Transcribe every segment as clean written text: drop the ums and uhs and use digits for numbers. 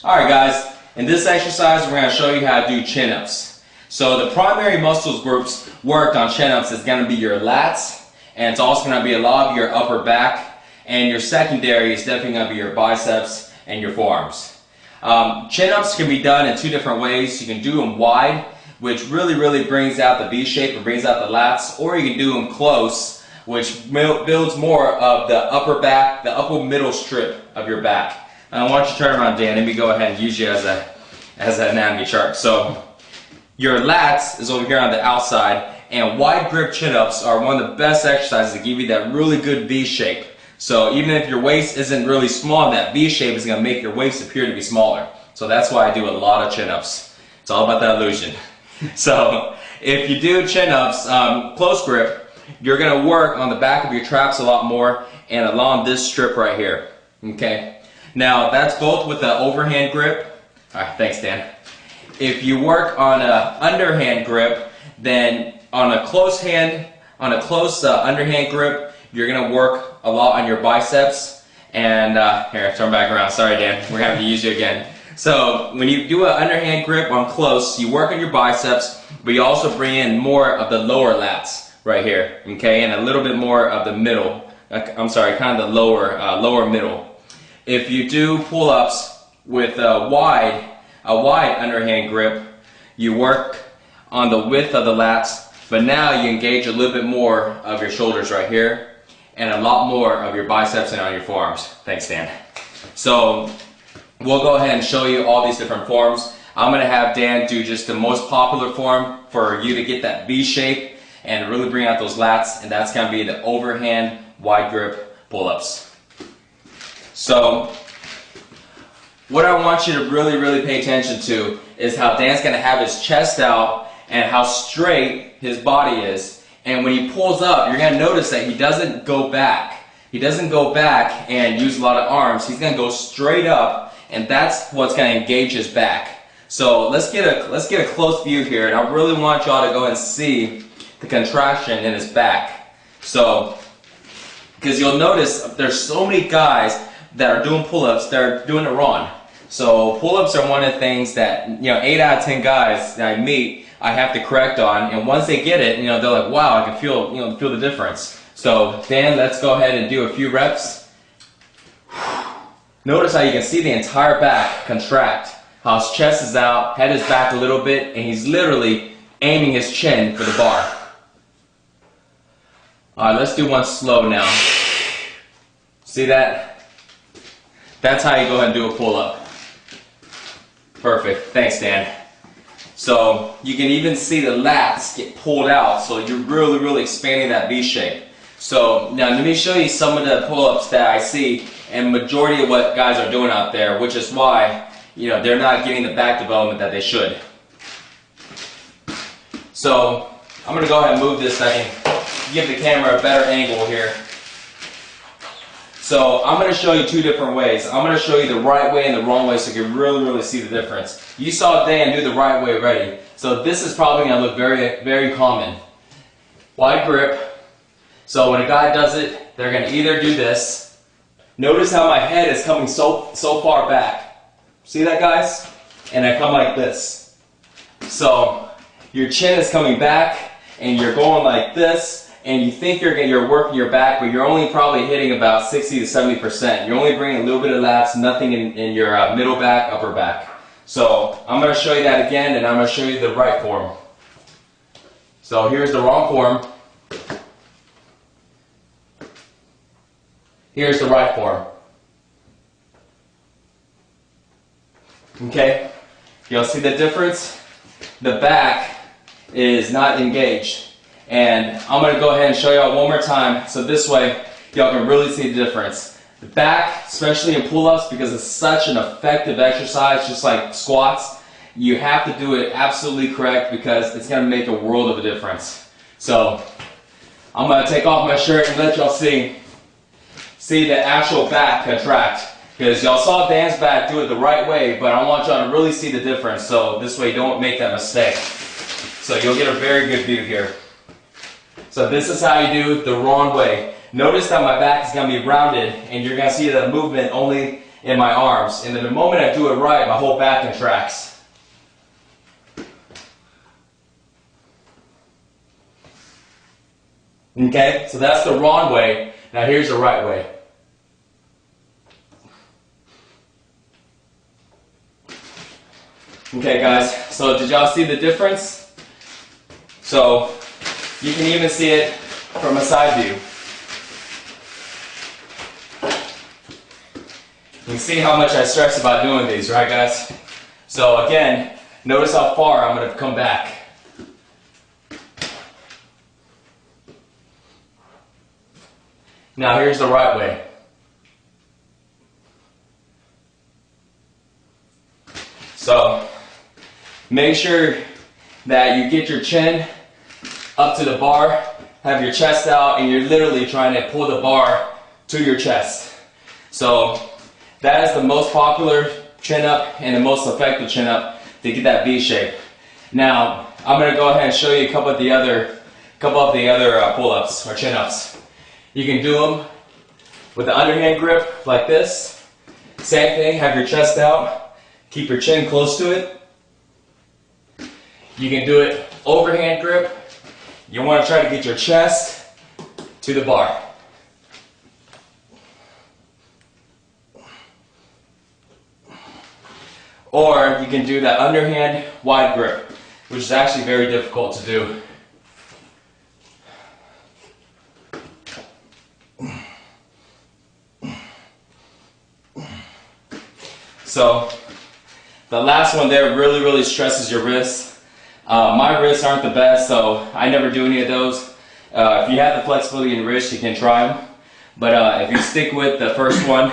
Alright guys, in this exercise we're going to show you how to do chin-ups. So the primary muscles groups worked on chin-ups is going to be your lats, and it's also going to be a lot of your upper back, and your secondary is definitely going to be your biceps and your forearms. Chin-ups can be done in two different ways. You can do them wide, which really brings out the V shape and brings out the lats, or you can do them close, which builds more of the upper back, the upper middle strip of your back. Why don't you turn around, Dan? Let me go ahead and use you as an anatomy chart. So your lats is over here on the outside, and wide grip chin-ups are one of the best exercises to give you that really good V shape. So even if your waist isn't really small, that V shape is going to make your waist appear to be smaller. So that's why I do a lot of chin-ups. It's all about that illusion. So if you do chin-ups, close grip, you're going to work on the back of your traps a lot more and along this strip right here. Okay? Now that's both with the overhand grip. Alright, thanks Dan. If you work on an underhand grip, then on a close underhand grip, you're going to work a lot on your biceps. And here, turn back around. Sorry Dan, we're having to use you again. So when you do an underhand grip on close, you work on your biceps, but you also bring in more of the lower lats right here, okay, and a little bit more of the middle. I'm sorry, kind of the lower middle. If you do pull-ups with a wide underhand grip, you work on the width of the lats, but now you engage a little bit more of your shoulders right here and a lot more of your biceps and on your forearms. Thanks, Dan. So we'll go ahead and show you all these different forms. I'm going to have Dan do just the most popular form for you to get that V shape and really bring out those lats, and that's going to be the overhand wide grip pull-ups. So what I want you to really pay attention to is how Dan's going to have his chest out and how straight his body is. And when he pulls up, you're going to notice that he doesn't go back. He doesn't go back and use a lot of arms. He's going to go straight up, and that's what's going to engage his back. So let's get a close view here, and I really want y'all to go and see the contraction in his back. So, because you'll notice there's so many guys that are doing pull-ups, they're doing it wrong. So pull-ups are one of the things that, 8 out of 10 guys that I meet, I have to correct on, and once they get it, they're like, wow, I can feel, feel the difference. So Dan, let's go ahead and do a few reps. Notice how you can see the entire back contract, how his chest is out, head is back a little bit, and he's literally aiming his chin for the bar. Alright, let's do one slow now. See that? That's how you go ahead and do a pull-up. Perfect. Thanks, Dan. So you can even see the lats get pulled out, so you're really expanding that V shape. So now let me show you some of the pull-ups that I see, and majority of what guys are doing out there, which is why they're not getting the back development that they should. So I'm going to go ahead and move this so I can give the camera a better angle here. So I'm going to show you two different ways. I'm going to show you the right way and the wrong way so you can really see the difference. You saw Dan do the right way already. So this is probably going to look very common. Wide grip. So when a guy does it, they're going to either do this. Notice how my head is coming so far back. See that, guys? And I come like this. So your chin is coming back and you're going like this. And you think you're working your back, but you're only probably hitting about 60 to 70%. You're only bringing a little bit of lats, nothing in your middle back, upper back. So I'm going to show you that again, and I'm going to show you the right form. So here's the wrong form. Here's the right form. Okay? You'll see the difference? The back is not engaged. And I'm going to go ahead and show y'all one more time, so this way y'all can really see the difference. The back, especially in pull-ups, because it's such an effective exercise, just like squats, you have to do it absolutely correct because it's going to make a world of a difference. So I'm going to take off my shirt and let y'all see the actual back contract. Because y'all saw Dan's back do it the right way, but I want y'all to really see the difference, so this way you don't make that mistake. So you'll get a very good view here. So this is how you do the wrong way. Notice that my back is going to be rounded, and you're going to see the movement only in my arms. And then the moment I do it right, my whole back contracts. Okay, so that's the wrong way. Now here's the right way. Okay guys, so did y'all see the difference? So you can even see it from a side view. You can see how much I stress about doing these, right guys? So again, notice how far I'm going to come back. Now here's the right way. So make sure that you get your chin up to the bar, have your chest out, and you're literally trying to pull the bar to your chest. So that is the most popular chin up and the most effective chin up to get that V shape. Now I'm going to go ahead and show you a couple of the other pull-ups or chin ups. You can do them with the underhand grip like this. Same thing, have your chest out, keep your chin close to it. You can do it overhand grip. You want to try to get your chest to the bar. Or you can do that underhand wide grip, which is actually very difficult to do. So the last one there really stresses your wrists. My wrists aren't the best, so I never do any of those. If you have the flexibility in your wrist, you can try them. But if you stick with the first one,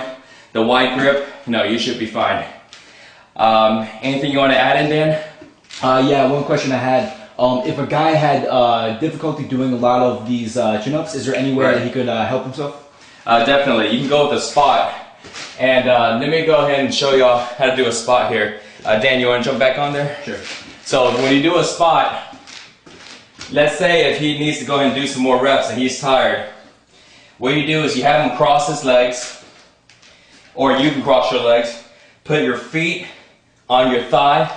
the wide grip, you should be fine. Anything you want to add in, Dan? Yeah, one question I had. If a guy had difficulty doing a lot of these chin-ups, is there any way that he could help himself? Definitely. You can go with a spot. And let me go ahead and show y'all how to do a spot here. Dan, you want to jump back on there? Sure. So when you do a spot, let's say if he needs to go ahead and do some more reps and he's tired, what you do is you have him cross his legs, or you can cross your legs, put your feet on your thigh,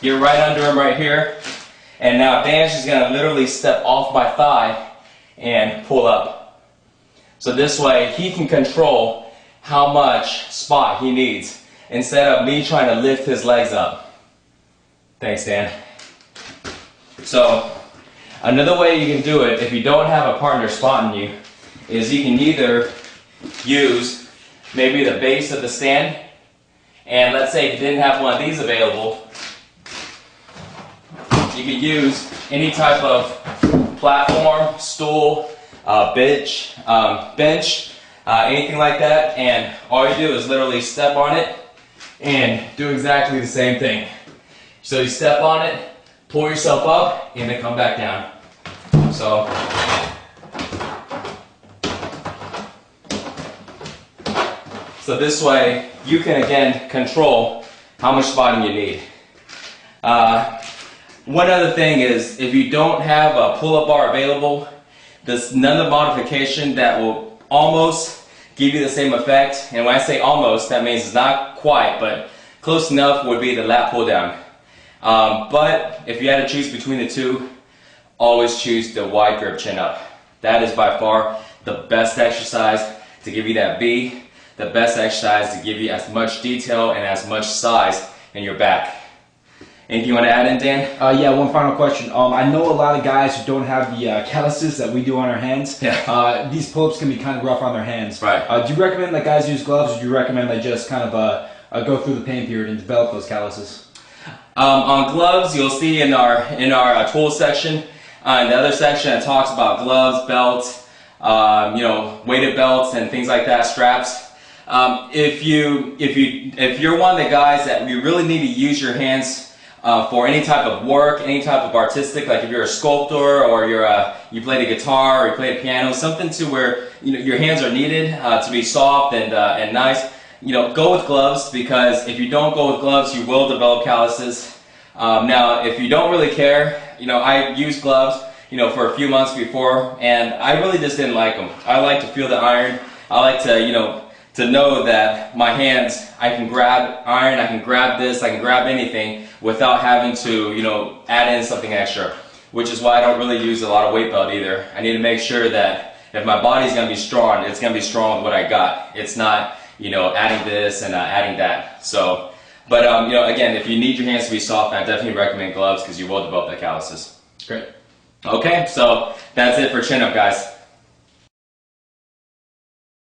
get right under him right here, and now Dan's just going to literally step off my thigh and pull up. So this way he can control how much spot he needs instead of me trying to lift his legs up. Thanks, Dan. So another way you can do it if you don't have a partner spotting you is you can either use maybe the base of the stand, and let's say if you didn't have one of these available, you could use any type of platform, stool, bench, anything like that, and all you do is literally step on it and do exactly the same thing. So you step on it, pull yourself up, and then come back down. So this way you can again control how much spotting you need. One other thing is if you don't have a pull-up bar available, there's another modification that will almost give you the same effect. And when I say almost, that means it's not quite, but close enough would be the lat pull down. But if you had to choose between the two, always choose the wide grip chin up. That is by far the best exercise to give you that V, the best exercise to give you as much detail and as much size in your back. Anything you want to add in, Dan? Yeah, one final question. I know a lot of guys who don't have the calluses that we do on our hands. Yeah. These pull-ups can be kind of rough on their hands. Right. Do you recommend that guys use gloves, or do you recommend they just kind of go through the pain period and develop those calluses? On gloves, you'll see in our tools section, in the other section it talks about gloves, belts, weighted belts and things like that, straps. If you're one of the guys that you really need to use your hands for any type of work, any type of artistic, like if you're a sculptor or you play the guitar or you play the piano, something to where your hands are needed to be soft and nice. Go with gloves, because if you don't go with gloves, you will develop calluses. Now, if you don't really care, I used gloves, for a few months before, and I really just didn't like them. I like to feel the iron. I like to, to know that my hands, I can grab iron, I can grab this, I can grab anything without having to, you know, add in something extra. Which is why I don't really use a lot of weight belt either. I need to make sure that if my body's gonna be strong, it's gonna be strong with what I got. It's not, you know, adding this and adding that. So, but you know, again, if you need your hands to be soft, I definitely recommend gloves because you will develop that calluses. Great. Okay, so that's it for chin up, guys.